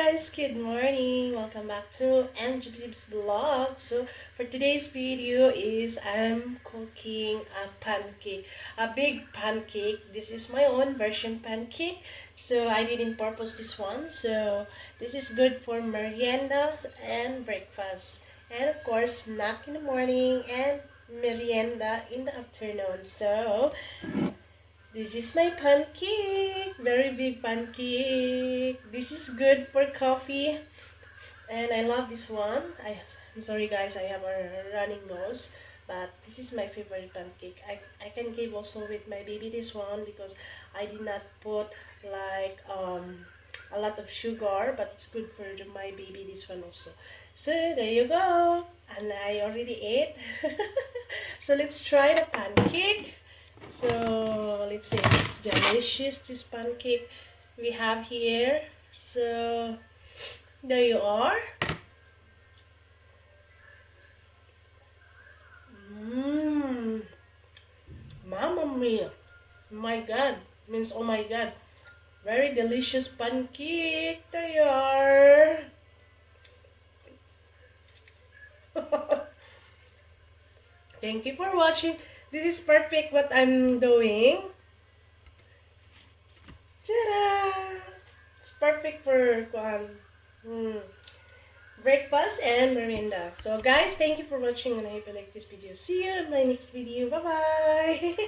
guys, good morning. Welcome back to Angie's vlog. So for today's video is I'm cooking a pancake, a big pancake. This is my own version pancake. So I didn't purpose this one. So this is good for merienda and breakfast. And of course snack in the morning and merienda in the afternoon. So this is my pancake. Very big pancake. This is good for coffee. And I love this one. I'm sorry guys, I have a running nose. But this is my favorite pancake. I can give also with my baby this one because I did not put like a lot of sugar. But it's good for my baby this one also. So there you go. And I already ate. So let's try the pancake. So let's say it's delicious, this pancake we have here. So there you are. Mmm, Mamma mia. My God, means oh my God. Very delicious pancake. There you are. Thank you for watching. This is perfect what I'm doing. Ta-da! It's perfect for breakfast and merienda. So guys, thank you for watching and I hope you like this video. See you in my next video. Bye bye.